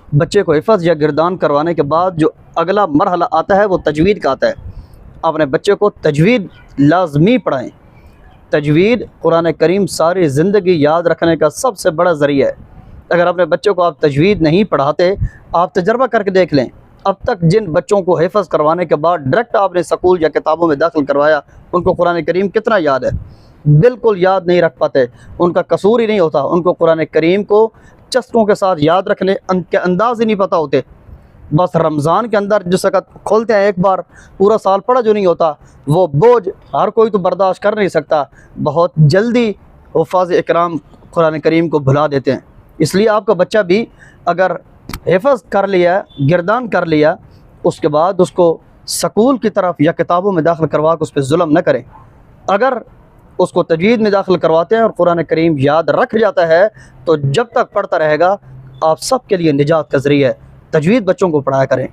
बच्चे को हिफ़्ज़ या गिरदान करवाने के बाद जो अगला मरहला आता है वो तजवीद का आता है। अपने बच्चे को तजवीद लाज़मी पढ़ाएँ। तजवीद कुरान करीम सारी ज़िंदगी याद रखने का सबसे बड़ा ज़रिया है। अगर अपने बच्चों को आप तजवीद नहीं पढ़ाते, आप तजर्बा करके देख लें, अब तक जिन बच्चों को हिफ़्ज़ करवाने के बाद डायरेक्ट आपने स्कूल या किताबों में दाखिल करवाया, उनको कुरान करीम कितना याद है? बिल्कुल याद नहीं रख पाते। उनका कसूर ही नहीं होता, उनको कुरान करीम को चस्कों के साथ याद रखने के अंदाज़ ही नहीं पता होते। बस रमज़ान के अंदर जिस वक़्त खोलते हैं एक बार, पूरा साल पढ़ा जो नहीं होता, वो बोझ हर कोई तो बर्दाश्त कर नहीं सकता। बहुत जल्दी हुफ़ाज़ इकराम कुरान करीम को भुला देते हैं। इसलिए आपका बच्चा भी अगर हिफ़्ज़ कर लिया, गिरदान कर लिया, उसके बाद उसको स्कूल की तरफ या किताबों में दाखिल करवा के उस पर जुल्म न करें। अगर उसको तजवीद में दाखिल करवाते हैं और कुरान करीम याद रख जाता है, तो जब तक पढ़ता रहेगा आप सब के लिए निजात का ज़रिया है। तजवीद बच्चों को पढ़ाया करें।